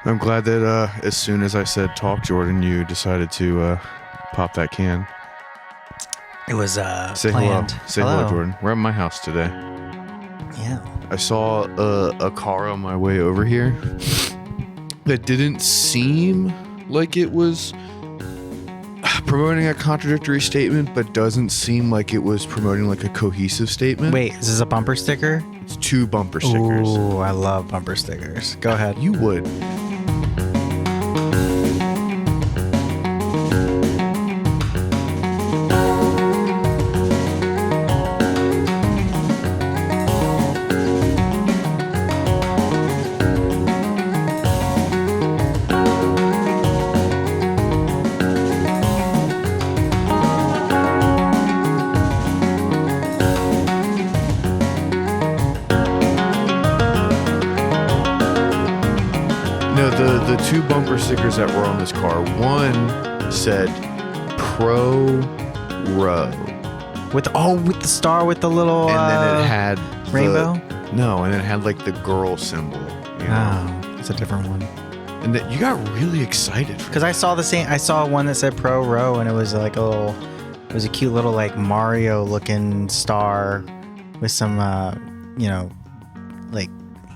I'm glad that as soon as I said talk, Jordan, you decided to pop that can. It was Say planned. hello. Say hello, Jordan. We're at my house today. Yeah. I saw a car on my way over here that didn't seem like it was promoting a contradictory statement, but doesn't seem like it was promoting like a cohesive statement. Wait, is this a bumper sticker? It's 2 bumper stickers. Ooh, I love bumper stickers. Go ahead. You would. The 2 bumper stickers that were on this car, one said Pro Row. With the star with the little And then it had rainbow? No, and it had like the girl symbol. You know? Oh, it's a different one. And that you got really excited for Because I saw one that said Pro Row, and it was like it was a cute little like Mario looking star with some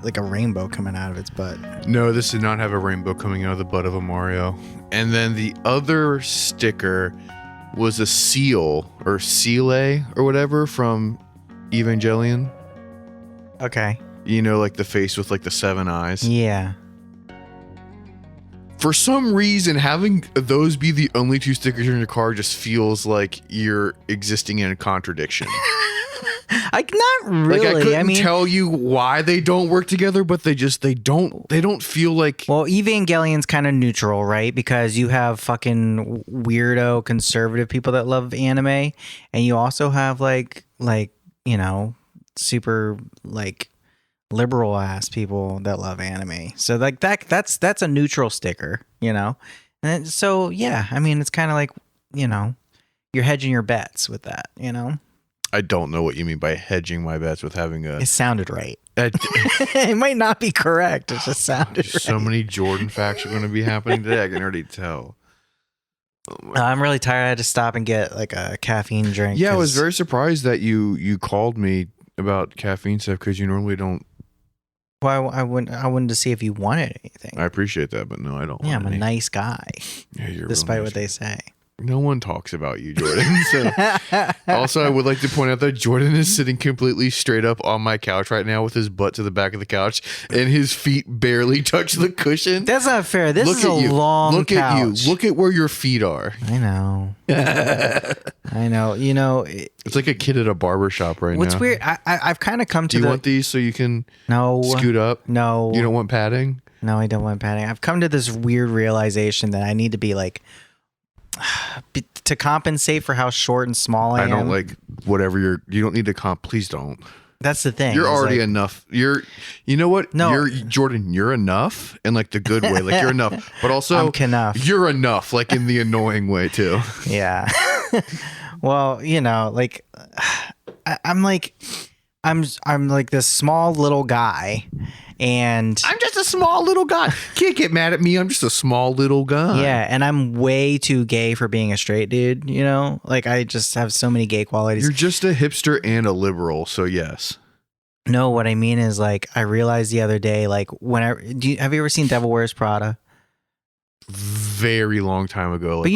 like a rainbow coming out of its butt. No, this did not have a rainbow coming out of the butt of a Mario. And then the other sticker was a seal or Seele or whatever from Evangelion. Okay. You know, like the face with like the 7 eyes. Yeah. For some reason, having those be the only 2 stickers in your car just feels like you're existing in a contradiction. Not really. Like I couldn't tell you why they don't work together, but they don't feel like. Well, Evangelion's kind of neutral, right? Because you have fucking weirdo conservative people that love anime, and you also have like super like liberal ass people that love anime. So like that's a neutral sticker, And so yeah, I mean it's kind of like you're hedging your bets with that, I don't know what you mean by hedging my bets with having a. It sounded right. It might not be correct. It just sounded right. So many Jordan facts are going to be happening today. I can already tell. I'm really tired. I had to stop and get like a caffeine drink. Yeah, I was very surprised that you called me about caffeine stuff because you normally don't. Well, I wanted to see if you wanted anything. I appreciate that, but no, I don't. Yeah, I'm a nice guy. Yeah, you're despite real nice. what they say. No one talks about you, Jordan. So, also, I would like to point out that Jordan is sitting completely straight up on my couch right now with his butt to the back of the couch and his feet barely touch the cushion. That's not fair. This is a long couch. Look at you. Look at where your feet are. I know. I know. It's like a kid at a barber shop right now. What's weird, I've kind of come to Do you want these so you can scoot up? No. You don't want padding? No, I don't want padding. I've come to this weird realization that I need to be like, to compensate for how short and small I am. I don't like whatever you don't need to please don't. That's the thing. You're already enough. You know what? No. Jordan, you're enough in like the good way. Like you're enough, but also you're enough like in the annoying way too. Yeah. Well, like I'm like this small little guy. And I'm just a small little guy. Can't get mad at me. I'm just a small little guy. Yeah, and I'm way too gay for being a straight dude, Like I just have so many gay qualities. You're just a hipster and a liberal, so yes. No, what I mean is like I realized the other day, like have you ever seen Devil Wears Prada? Very long time ago. But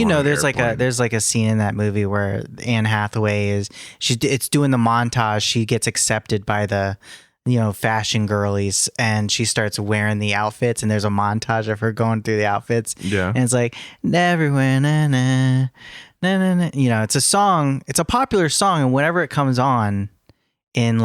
there's like a scene in that movie where Anne Hathaway it's doing the montage. She gets accepted by the fashion girlies, and she starts wearing the outfits, and there's a montage of her going through the outfits. Yeah. And it's like, everywhere, na na, na na na. It's a song, it's a popular song, and whenever it comes on in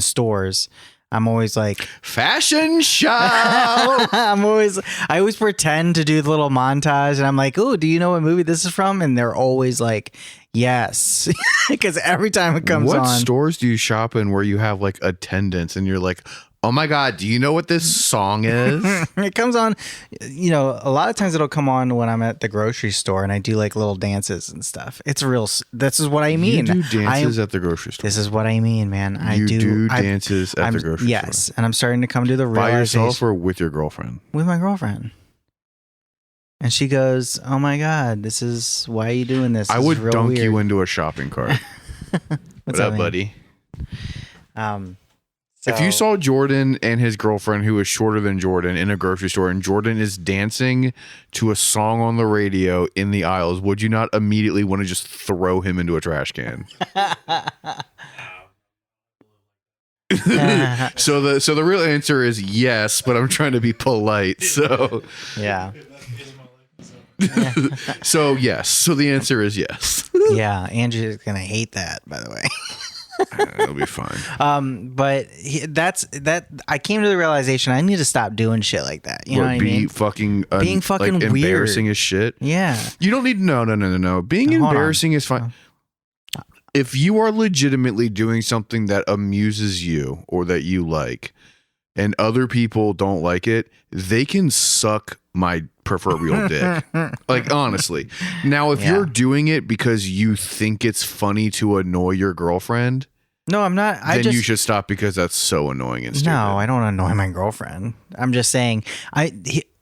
stores, I'm always like, fashion show. I always pretend to do the little montage, and I'm like, oh, do you know what movie this is from? And they're always like, yes, because every time it comes on. What stores do you shop in where you have like attendance and you're like, Oh my God, do you know what this song is? It comes on, a lot of times it'll come on when I'm at the grocery store and I do like little dances and stuff. It's real. This is what I mean. You do dances at the grocery store. This is what I mean, man. I do dances at the grocery store. Yes. And I'm starting to come to the realization. By yourself or with your girlfriend? With my girlfriend. And she goes, "Oh my God, why are you doing this? I would dunk you into a shopping cart." What's up, buddy? If you saw Jordan and his girlfriend, who is shorter than Jordan, in a grocery store, and Jordan is dancing to a song on the radio in the aisles, would you not immediately want to just throw him into a trash can? So the real answer is yes, but I'm trying to be polite. So yeah. So yes. So the answer is yes. Yeah, Andrew's gonna hate that, by the way. It'll be fine. But that's I came to the realization I need to stop doing shit like that. You know what I mean? Being fucking like, embarrassing weird. As shit. Yeah. You don't need no. Being embarrassing is fine. If you are legitimately doing something that amuses you or that you like, and other people don't like it, they can suck my proverbial dick. Like, honestly. Now, if you're doing it because you think it's funny to annoy your girlfriend, no, I'm not. Then you should stop because that's so annoying and stupid. No, I don't annoy my girlfriend. I'm just saying.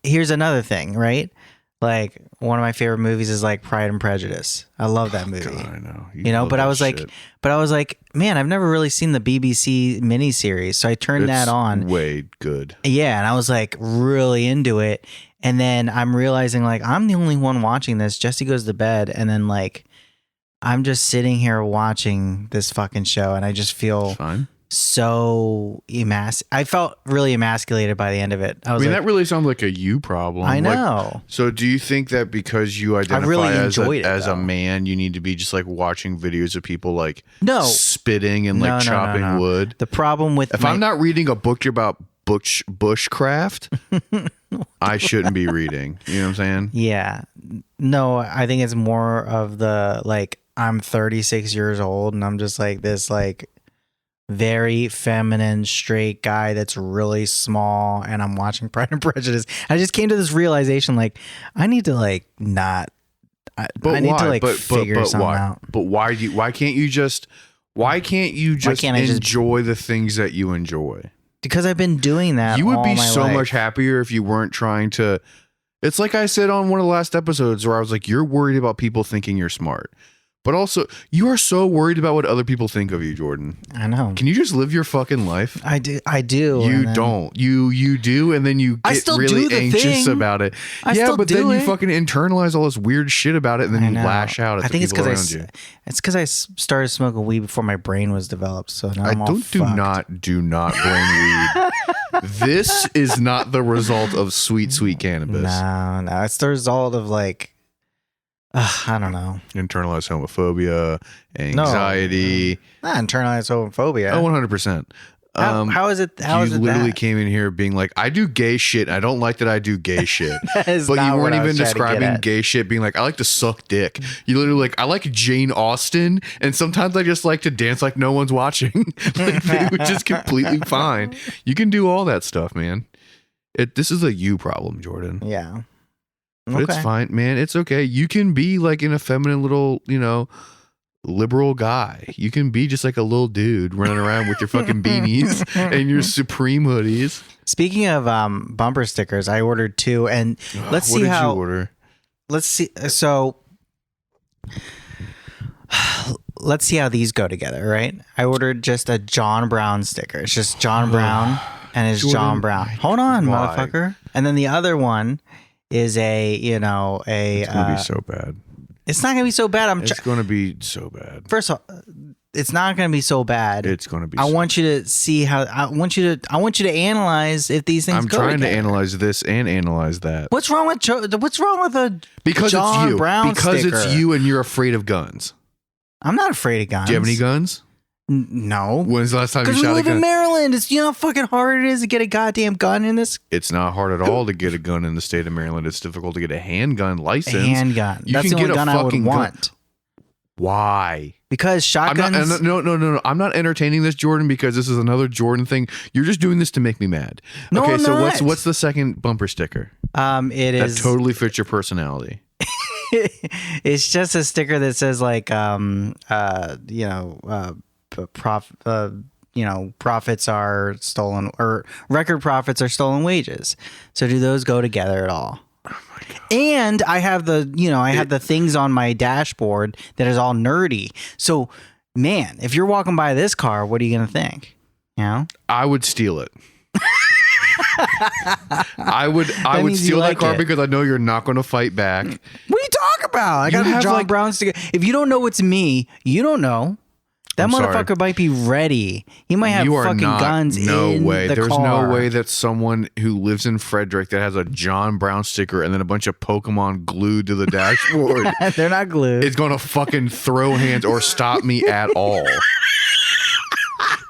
Here's another thing, right? Like, one of my favorite movies is like Pride and Prejudice. I love that movie. God, I know. But I was like, man, I've never really seen the BBC miniseries. So I turned that on. Way good. Yeah. And I was like really into it. And then I'm realizing like, I'm the only one watching this. Jesse goes to bed. And then like, I'm just sitting here watching this fucking show. And I just feel so I felt really emasculated by the end of it. I mean, that really sounds like a you problem. I know. Like, so do you think that because you identify as a man, you need to be just like watching videos of people like spitting and like chopping wood? The problem with I'm not reading a book about bushcraft, I shouldn't be reading. You know what I'm saying? Yeah. No, I think it's more of the like, I'm 36 years old and I'm just like this like very feminine straight guy that's really small, and I'm watching Pride and Prejudice. I just came to this realization like I need to like not I need to like figure something out. But why can't you just enjoy the things that you enjoy? Because I've been doing that. You would be so life. much happier if you weren't trying to. It's like I said on one of the last episodes where I was like, you're worried about people thinking you're smart. But also, you are so worried about what other people think of you, Jordan. I know. Can you just live your fucking life? I do. You don't. You do, and then you get really anxious about it. But then you fucking internalize all this weird shit about it, and then you lash out at the people around you. It's because I started smoking weed before my brain was developed. So now I'm all fucked. Do not blame weed. This is not the result of sweet cannabis. No. It's the result of like. I don't know. Internalized homophobia, anxiety. Not internalized homophobia. Oh, 100%. How is it? How is it? You literally came in here being like, I do gay shit. And I don't like that I do gay shit. But you weren't even describing gay shit being like, I like to suck dick. You literally like, I like Jane Austen. And sometimes I just like to dance like no one's watching. Which is completely fine. You can do all that stuff, man. This is a you problem, Jordan. Yeah. But it's fine, man. It's okay. You can be like an effeminate little, liberal guy. You can be just like a little dude running around with your fucking beanies and your Supreme hoodies. Speaking of bumper stickers, I ordered 2, and let's see how. What did you order? Let's see. So let's see how these go together, right? I ordered just a John Brown sticker. It's just John Brown, and it's Jordan, John Brown. Hold on, motherfucker. And then the other one is it's gonna be so bad. It's not gonna be so bad. It's gonna be so bad. First of all, it's not gonna be so bad. It's gonna be. I want you to see how. I want you to analyze if these things. I'm trying to analyze this and analyze that. What's wrong with a because John it's you Brown because sticker? It's you and you're afraid of guns. I'm not afraid of guns. Do you have any guns? No. When's the last time you shot a gun? Because we live in Maryland. It's how fucking hard it is to get a goddamn gun in this. It's not hard at all to get a gun in the state of Maryland. It's difficult to get a handgun license. A handgun. That's the only gun I would want. Why? Because shotguns. No. I'm not entertaining this, Jordan, because this is another Jordan thing. You're just doing this to make me mad. No, okay, I'm so not. what's the second bumper sticker? It is That totally fits your personality. it's just a sticker that says like profits are stolen, or record profits are stolen wages. So do those go together at all? Oh my God. And I have the things on my dashboard that is all nerdy. So man, if you're walking by this car, what are you gonna think? You know? I would steal it. I would steal that car because I know you're not going to fight back. What are you talking about? I got a John Brown sticker. If you don't know it's me, you don't know. That motherfucker might be ready. He might have fucking guns in the car. There's no way that someone who lives in Frederick that has a John Brown sticker and then a bunch of Pokemon glued to the dashboard They're not glued. is going to fucking throw hands or stop me at all.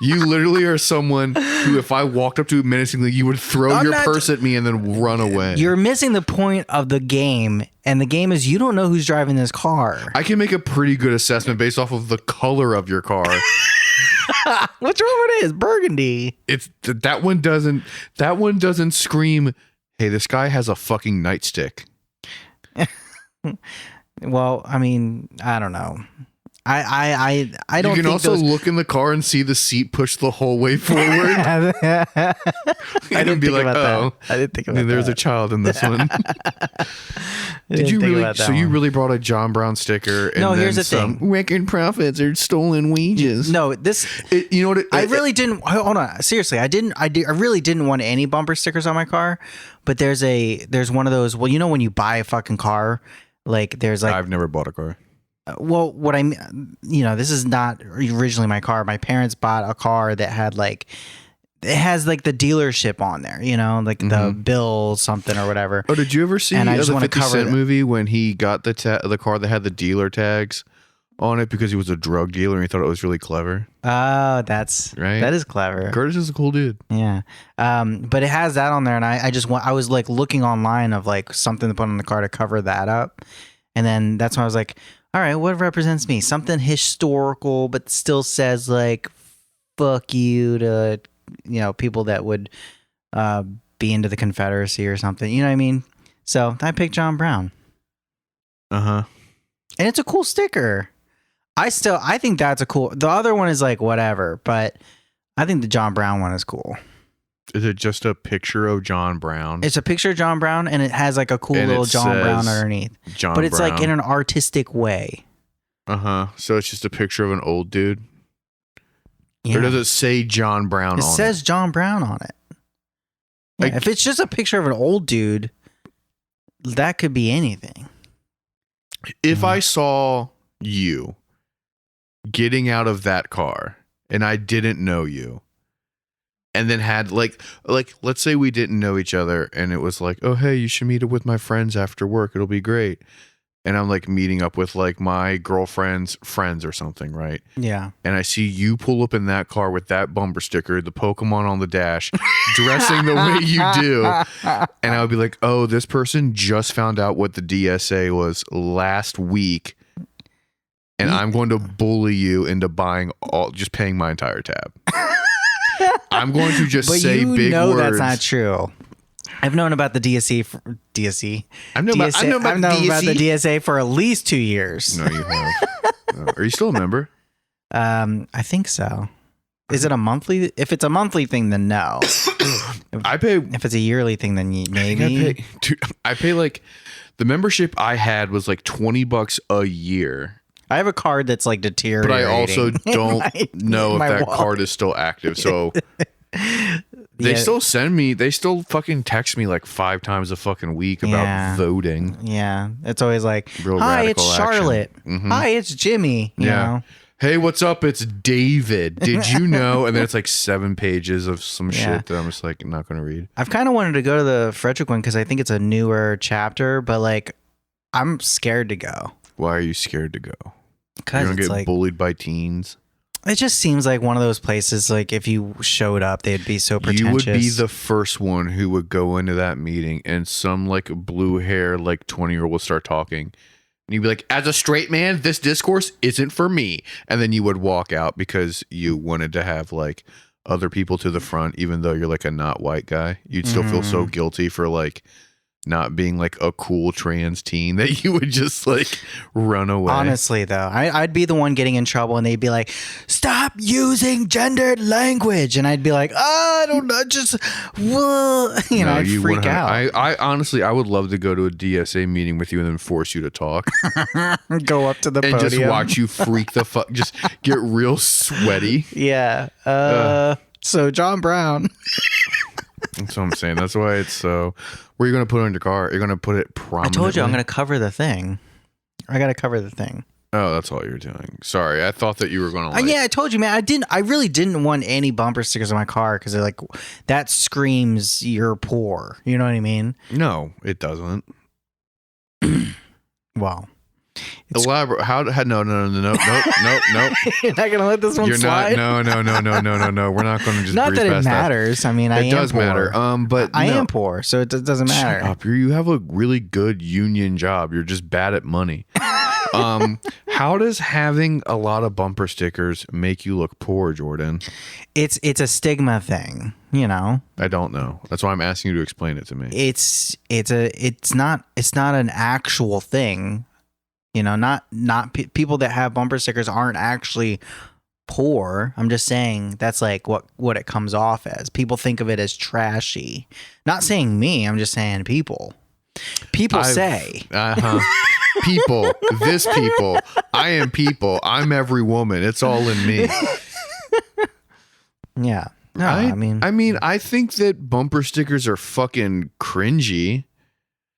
You literally are someone who, if I walked up to you menacingly, you would throw your purse at me and then run away. You're missing the point of the game, and the game is you don't know who's driving this car. I can make a pretty good assessment based off of the color of your car. What's wrong with it? It's burgundy. It's that one doesn't scream, hey, this guy has a fucking nightstick. Well, I mean, I don't know. I don't. You can think also look in the car and see the seat pushed the whole way forward. I didn't be think like, about oh, that. I didn't think about there's that. a child in this one. Did you really? So you really brought a John Brown sticker? And No, then here's the some thing. Record profits are stolen wages. No, this. You know what? I really didn't. Hold on. Seriously, I really didn't want any bumper stickers on my car. But there's one of those. Well, you know when you buy a fucking car, like there's like. I've never bought a car. Well, what I mean, this is not originally my car. My parents bought a car that had like, it has like the dealership on there, like the bill something or whatever. Oh, did you ever see And I just the want to 50 cover Cent movie when he got the car that had the dealer tags on it because he was a drug dealer and he thought it was really clever? Oh, that's right. That is clever. Curtis is a cool dude. Yeah. But it has that on there, and I was like looking online of like something to put on the car to cover that up, and then that's when I was like, all right, what represents me? Something historical, but still says like "fuck you" to people that would be into the Confederacy or something. You know what I mean? So I picked John Brown. And it's a cool sticker. I think that's a cool. The other one is like whatever, but I think the John Brown one is cool. Is it just a picture of John Brown? It's a picture of John Brown, and it has like a cool little John Brown underneath. But it's like in an artistic way. So it's just a picture of an old dude? Yeah. Or does it say John Brown on it? It says John Brown on it. Yeah, if it's just a picture of an old dude, that could be anything. If I saw you getting out of that car and I didn't know you, and then had like let's say we didn't know each other and it was like, oh hey, you should meet up with my friends after work, it'll be great, and I'm like meeting up with like my girlfriend's friends or something, right? Yeah. And I see you pull up in that car with that bumper sticker, the Pokemon on the dash, dressing the way you do, and I would be like, oh, this person just found out what the DSA was last week, and I'm going to bully you into just paying my entire tab. I'm going to just say big words. That's not true. I've known about the DSE. I've known about the DSA for at least 2 years. No, you have. Are you still a member? I think so. Is it a monthly? If it's a monthly thing, then no. I pay. If it's a yearly thing, then maybe. I pay like the membership I had was like $20 a year. I have a card that's like deteriorating. But I also don't know if that card is still active. So they still fucking text me like 5 times a fucking week about voting. Yeah. It's always like, real hi, it's action. Charlotte. Hi, it's Jimmy. You know? Hey, what's up? It's David. Did you know? And then it's like 7 pages of some shit that I'm just like not going to read. I've kind of wanted to go to the Frederick one because I think it's a newer chapter, but like I'm scared to go. Why are you scared to go? Because you're gonna get bullied by teens. It just seems like one of those places. Like if you showed up, they'd be so pretentious. You would be the first one who would go into that meeting, and some like blue hair, like 20-year-old will start talking, And you'd be like, as a straight man, this discourse isn't for me. And then you would walk out because you wanted to have like other people to the front, even though you're like a not white guy. You'd still feel so guilty for like not being like a cool trans teen that you would just like run away. Honestly, though, I'd be the one getting in trouble, and they'd be like, "Stop using gendered language," and I'd be like, "Oh, I don't know, just well," I'd freak out. I honestly, I would love to go to a DSA meeting with you and then force you to talk. Go up to the podium and just watch you freak the fuck, just get real sweaty. Yeah. So John Brown. That's what I'm saying. That's why it's so. Where are you going to put it in your car? You're going to put it prominently. I told you I'm going to cover the thing. I got to cover the thing. Oh, that's all you're doing. Sorry, I thought that you were going to. Like, yeah, I told you, man. I really didn't want any bumper stickers on my car because like that screams you're poor. You know what I mean? No, it doesn't. Well. Elaborate. How? No. You're not gonna let this one slide. No. We're not going to just. Not that it matters. That. I mean, it does matter. But I am poor, so it doesn't matter. Shut up. You have a really good union job. You're just bad at money. How does having a lot of bumper stickers make you look poor, Jordan? It's a stigma thing, you know. I don't know. That's why I'm asking you to explain it to me. It's not an actual thing. You know, not people that have bumper stickers aren't actually poor. I'm just saying that's like what it comes off as. People think of it as trashy. Not saying me. I'm just saying people. People say. People. This people. I am people. I'm every woman. It's all in me. Yeah. No, I mean, I think that bumper stickers are fucking cringy.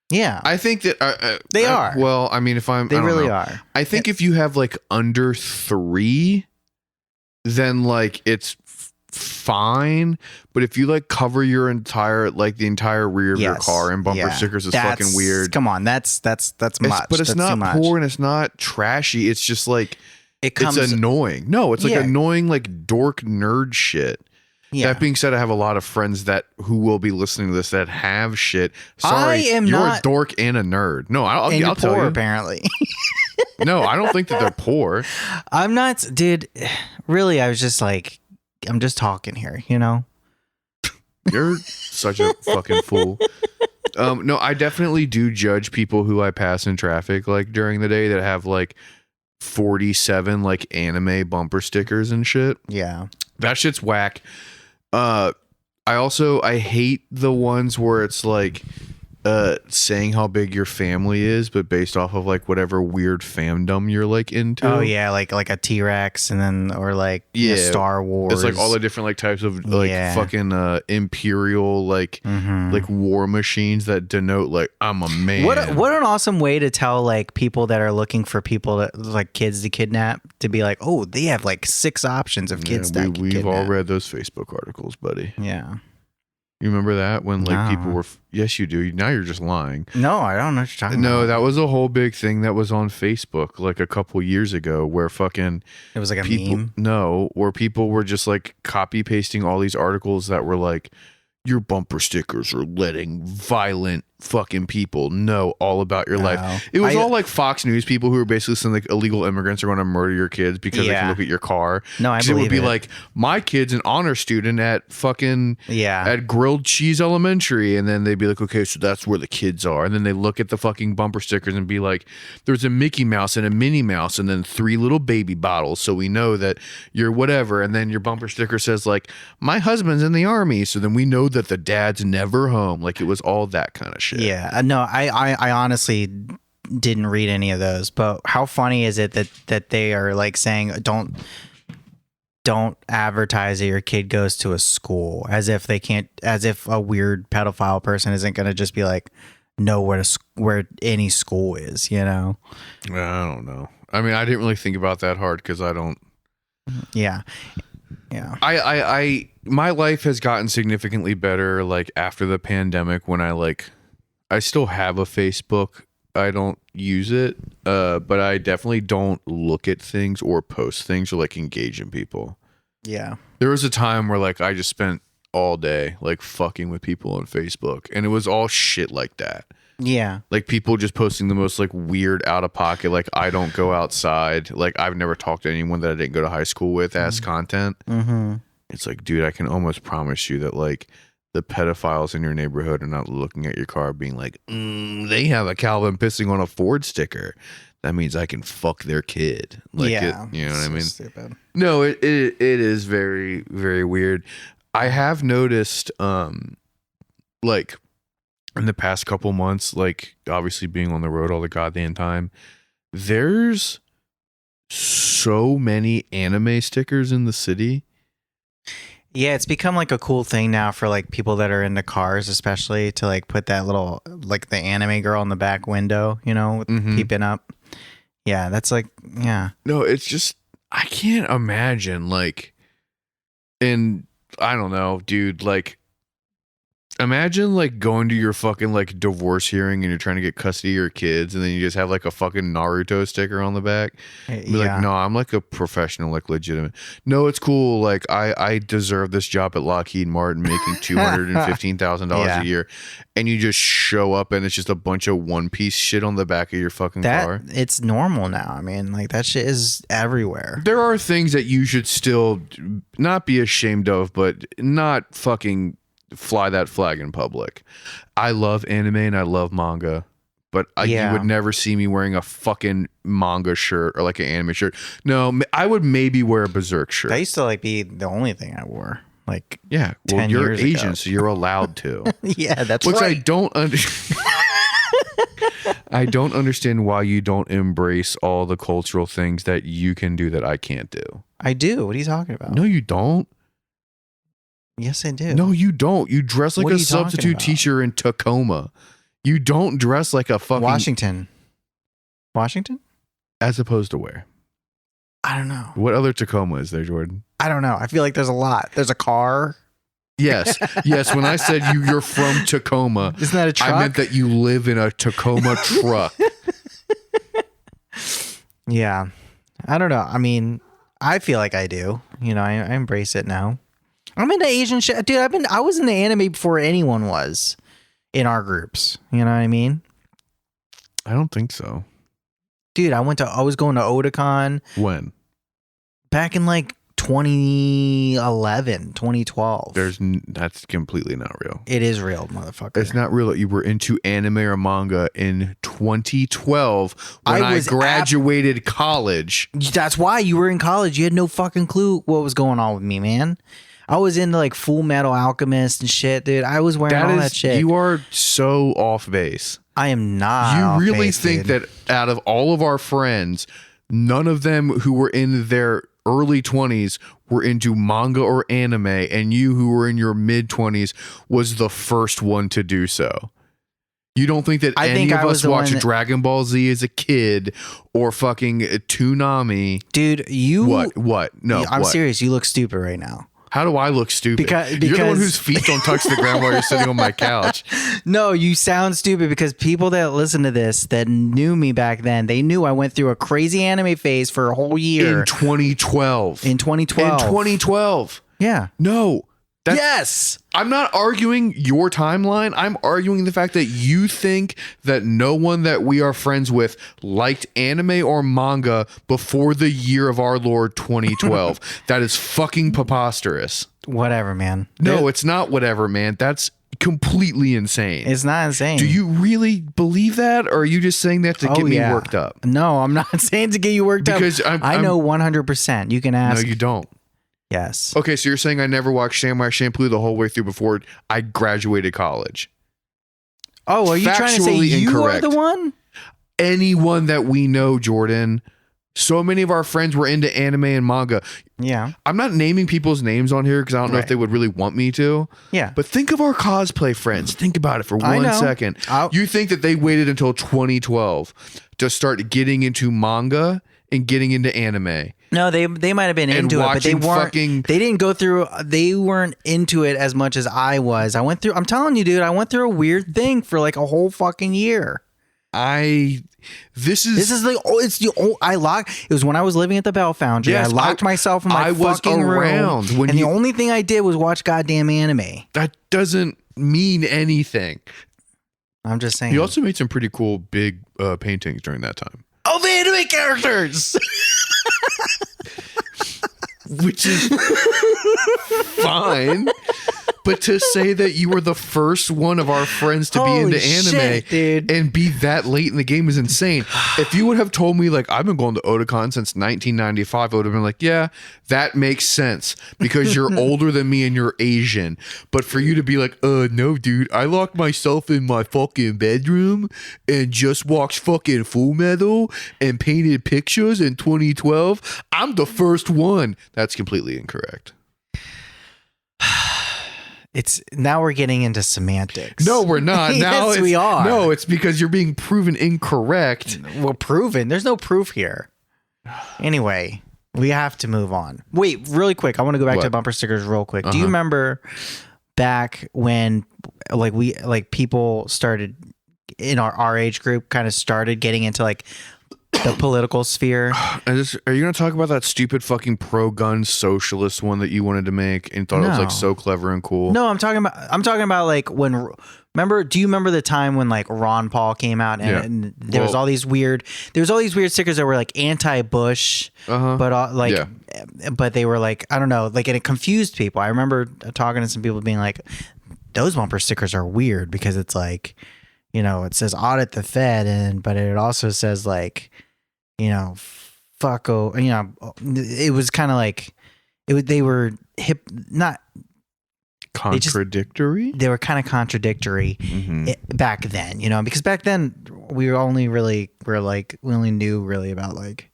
Yeah, I think that they are. Well, I mean, they really are. I think if you have like under 3, then like it's fine. But if you like cover your entire the entire rear of your car in bumper stickers, is fucking weird. Come on, that's much. But it's not poor and it's not trashy. It's just like it's annoying. No, it's like annoying like dork nerd shit. Yeah. That being said, I have a lot of friends who will be listening to this that have shit. Sorry, you're a dork and a nerd. No, I'll tell you. Apparently. No, I don't think that they're poor. I'm not, dude. Really, I was just like, I'm just talking here, you know? You're such a fucking fool. No, I definitely do judge people who I pass in traffic like during the day that have like 47 like anime bumper stickers and shit. Yeah. That shit's whack. I hate the ones where it's like saying how big your family is, but based off of like whatever weird fandom you're like into. Oh yeah, like a T-Rex, and then or like Star Wars. It's like all the different like types of like fucking imperial like war machines that denote like I'm a man. What an awesome way to tell like people that are looking for people that like kids to kidnap to be like, oh, they have like 6 options of kids that we've all read those Facebook articles, buddy. Yeah. You remember that when like people were? Yes, you do. Now you're just lying. No, I don't know what you're talking about. No, that was a whole big thing that was on Facebook like a couple years ago, where fucking it was like a meme. No, where people were just like copy pasting all these articles that were like, your bumper stickers are letting violent fucking people know all about your life. It was all like Fox News people who were basically saying like illegal immigrants are going to murder your kids because they can look at your car. No, I believe it would be like, my kid's an honor student at fucking at Grilled Cheese Elementary, and then they'd be like, okay, so that's where the kids are, and then they look at the fucking bumper stickers and be like, there's a Mickey Mouse and a Minnie Mouse and then 3 little baby bottles, so we know that you're whatever, and then your bumper sticker says like, my husband's in the army, so then we know that the dad's never home. Like it was all that kind of shit. Yeah, no, I honestly didn't read any of those, but how funny is it that they are like saying don't advertise that your kid goes to a school, as if a weird pedophile person isn't going to just be like know where any school is, you know? I don't know. I mean, I didn't really think about that hard because I don't. Yeah. I my life has gotten significantly better like after the pandemic, when I still have a Facebook. I don't use it, but I definitely don't look at things or post things or like engage in people. Yeah. There was a time where like I just spent all day like fucking with people on Facebook, and it was all shit like that. Yeah. Like people just posting the most like weird out of pocket, like I don't go outside. Like I've never talked to anyone that I didn't go to high school with as content. Mm-hmm. It's like, dude, I can almost promise you that like the pedophiles in your neighborhood are not looking at your car being like, they have a Calvin pissing on a Ford sticker. That means I can fuck their kid. Like, Yeah. you know what I mean? Stupid. No, it is very, very weird. I have noticed, like in the past couple months, like obviously being on the road all the goddamn time, there's so many anime stickers in the city. Yeah, it's become like a cool thing now for like people that are into cars, especially to like put that little like the anime girl in the back window, you know, peeping up. Yeah, that's like, yeah. No, it's just I can't imagine like, and I don't know, dude, like imagine like going to your fucking like divorce hearing and you're trying to get custody of your kids and then you just have like a fucking Naruto sticker on the back. Be like, no, I'm like a professional, like legitimate. No, it's cool. Like I deserve this job at Lockheed Martin making $215,000 a year. And you just show up and it's just a bunch of One Piece shit on the back of your fucking car. It's normal now. I mean, like that shit is everywhere. There are things that you should still not be ashamed of, but not fucking fly that flag in public. I love anime and I love manga, but you would never see me wearing a fucking manga shirt or like an anime shirt. No, I would maybe wear a Berserk shirt. That used to like be the only thing I wore. Like, yeah, well, 10 you're years Asian, ago. so you're allowed to. Yeah, that's which right. I don't I don't understand why you don't embrace all the cultural things that you can do that I can't do. I do. What are you talking about? No, you don't. Yes, I do. No, you don't. You dress like What are a you talking substitute about? teacher in Tacoma. You don't dress like a fucking Washington. As opposed to where? I don't know. What other Tacoma is there, Jordan? I don't know. I feel like there's a lot. There's a car. Yes. Yes. When I said you're from Tacoma, Isn't that a truck? I meant that you live in a Tacoma truck. Yeah. I don't know. I mean, I feel like I do. You know, I embrace it now. I'm into Asian shit. Dude, I was into anime before anyone was in our groups. You know what I mean? I don't think so. Dude, I was going to Otakon When? back in like 2011, 2012. That's completely not real. It is real, motherfucker. It's not real that you were into anime or manga in 2012 when I graduated college. That's why you were in college. You had no fucking clue what was going on with me, man. I was into like Full Metal Alchemist and shit, dude. I was wearing all that shit. You are so off base. I am not. You off really base, think dude. that out of all of our friends, none of them who were in their early 20s were into manga or anime, and you who were in your mid 20s was the first one to do so? You don't think that any of us watched Dragon Ball Z as a kid or fucking Toonami? Dude, you... What? No, I'm what? serious. You look stupid right now. How do I look stupid? Because you're the one whose feet don't touch the ground while you're sitting on my couch. No, you sound stupid because people that listen to this that knew me back then, they knew I went through a crazy anime phase for a whole year. In 2012. In 2012. Yeah. No. Yes. I'm not arguing your timeline. I'm arguing the fact that you think that no one that we are friends with liked anime or manga before the year of our Lord 2012. That is fucking preposterous. Whatever, man. No, it's not whatever, man. That's completely insane. It's not insane. Do you really believe that, or are you just saying that to get me worked up? No, I'm not saying to get you worked up. Because I know 100%. You can ask. No, you don't. Yes. Okay, so you're saying I never watched Samurai Champloo the whole way through before I graduated college. Oh, are you trying to say you are the one? Anyone that we know, Jordan. So many of our friends were into anime and manga. Yeah. I'm not naming people's names on here because I don't know if they would really want me to. Yeah. But think of our cosplay friends. Think about it for 1 second. You think that they waited until 2012 to start getting into manga and getting into anime. No, they might have been into it, but they weren't. They didn't go through. They weren't into it as much as I was. I'm telling you, dude. I went through a weird thing for like a whole fucking year. It was when I was living at the Bell Foundry. Yes, I locked myself in my fucking room, and the only thing I did was watch goddamn anime. That doesn't mean anything. I'm just saying. He also made some pretty cool big paintings during that time. Oh, the anime characters! Which is fine. But to say that you were the first one of our friends to be Holy into anime shit, dude. and be that late in the game is insane. If you would have told me, like, I've been going to Otakon since 1995, I would have been like, yeah, that makes sense because you're older than me and you're Asian. But for you to be like, no, dude, I locked myself in my fucking bedroom and just watched fucking Full Metal and painted pictures in 2012, I'm the first one. That's completely incorrect. It's now we're getting into semantics. No, we're not. Now Yes, we are. No, it's because you're being proven incorrect. Well, proven. There's no proof here. Anyway, we have to move on. Wait, really quick. I want to go back to bumper stickers real quick. Do you remember back when people started in our age group kind of started getting into like the political sphere? Are you going to talk about that stupid fucking pro-gun socialist one that you wanted to make and thought it was like so clever and cool? No, I'm talking about like when. Do you remember the time when like Ron Paul came out and there was all these weird stickers that were like anti-Bush, but they were like, I don't know, like, and it confused people. I remember talking to some people being like, those bumper stickers are weird because it's like, you know, it says audit the Fed but it also says like, you know, it was kind of like they were not contradictory. They were kind of contradictory back then, you know, because back then we only knew really about like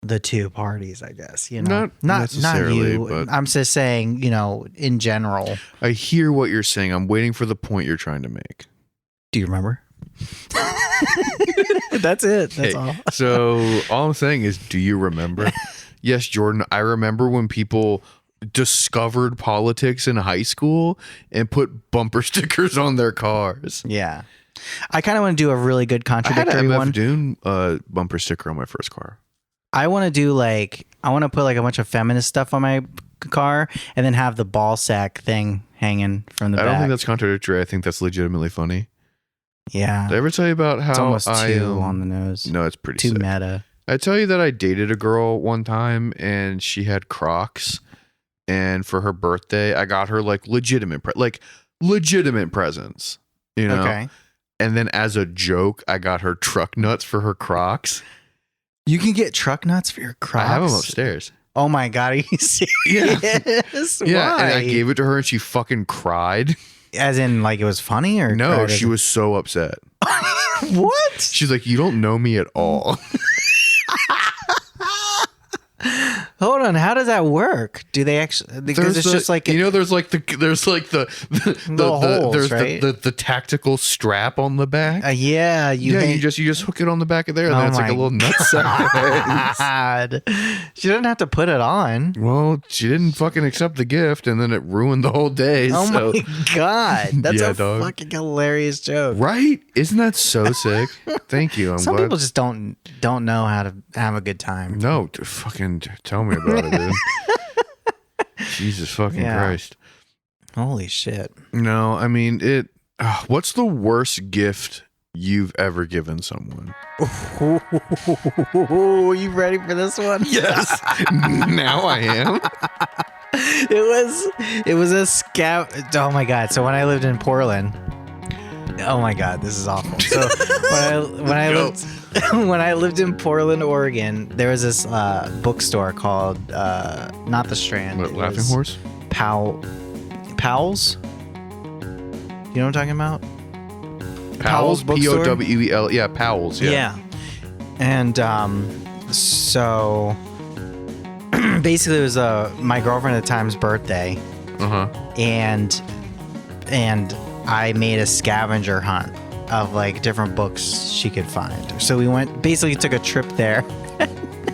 the two parties, I guess, you know, not you. But I'm just saying, you know, in general. I hear what you're saying. I'm waiting for the point you're trying to make. Do you remember? That's it. That's all. So all I'm saying is, do you remember? Yes, Jordan, I remember when people discovered politics in high school and put bumper stickers on their cars. Yeah. I kind of want to do a really good contradictory I had an one. MF Doom bumper sticker on my first car. I want to do I want to put like a bunch of feminist stuff on my car and then have the ball sack thing hanging from the back. I don't think that's contradictory. I think that's legitimately funny. Yeah. Did I ever tell you about how it's almost too on the nose? No, it's pretty too sick. meta. I tell you that I dated a girl one time and she had Crocs, and for her birthday I got her like legitimate presents, you know. Okay. And then as a joke, I got her truck nuts for her Crocs. You can get truck nuts for your Crocs? I have them upstairs. Oh my God, are you serious? Yeah. Why? And I gave it to her and she fucking cried. As in, like, it was funny, or no? She was so upset. What? She's like, you don't know me at all. Hold on, how does that work? Do they actually? Because it's just like, you know, there's like the holes, there's right? the tactical strap on the back. You just hook it on the back of there, and then it's like a little nutsack. God, she didn't have to put it on. Well, she didn't fucking accept the gift, and then it ruined the whole day. Oh my God, that's a dog. fucking hilarious joke, right? Isn't that so sick? Thank you. Some people just don't know how to have a good time. No, fucking tell me about it, dude. Jesus fucking Christ. Holy shit. No, I mean, what's the worst gift you've ever given someone? You ready for this one? Yes. Now I am. It was a scout. Oh my God. So when I lived in Portland, oh my God, this is awful. So when I lived in Portland, Oregon, there was this bookstore called not the Strand. What, Laughing Horse? Powell's. You know what I'm talking about? Powell's bookstore? Powell. Yeah, Powell's. Yeah. And so basically it was my girlfriend at the time's birthday. And I made a scavenger hunt of like different books she could find. So we took a trip there.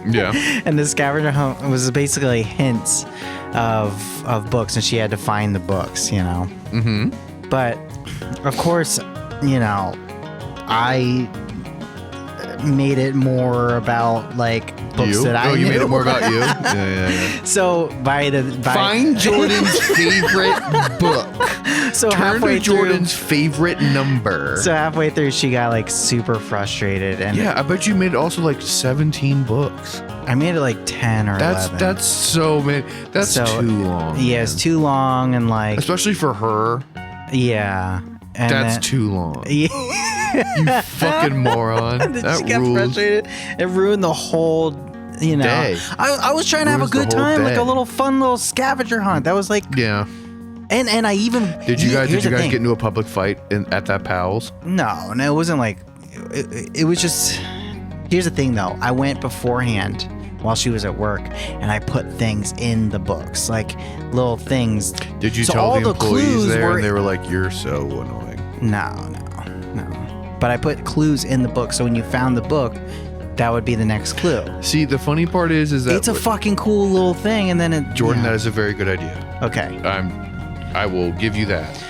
Yeah. And the scavenger hunt was basically hints of books, and she had to find the books, you know. But of course, you know, I made it more about like books You? that I you knew. made it more about you? Yeah. So Find Jordan's favorite book. So Turn halfway to Jordan's favorite number. So halfway through, she got like super frustrated, and Yeah, I bet you made also like 17 books. I made it like 10 or 11. That's so many. That's So, too long. Yeah, it's too long, and like Especially for her. yeah, and That's too long. Yeah. You fucking moron. And then That she got rules. frustrated. It ruined the whole, Day. I was trying to have a Ruins the good whole time, like day. a little fun little scavenger hunt. That was like, Yeah. and I even Did you guys here's the thing. get into a public fight at that Powell's? No, it wasn't like it was just. Here's the thing, though. I went beforehand while she was at work, and I put things in the books, like little things. Did you So tell all the the employees clues there were- and they were like, "You're so annoying"? No. But I put clues in the book, so when you found the book, that would be the next clue. See, the funny part is that It's a fucking cool little thing, and then it. Jordan, yeah. that is a very good idea. Okay. I will give you that.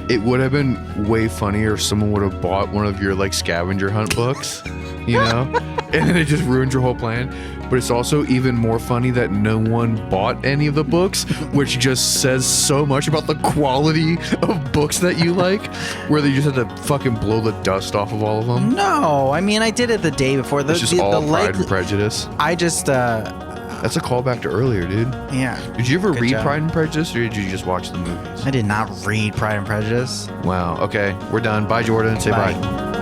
It would have been way funnier if someone would have bought one of your like scavenger hunt books, you know, and then it just ruined your whole plan. But it's also even more funny that no one bought any of the books, which just says so much about the quality of books that you like, where they just had to fucking blow the dust off of all of them. No, I mean I did it the day before. It's just all Pride and Prejudice. I just That's a callback to earlier, dude. yeah. Did you ever Good read job. Pride and Prejudice, or did you just watch the movies? I did not read Pride and Prejudice. Wow. Okay, we're done. Bye, Jordan. Say bye.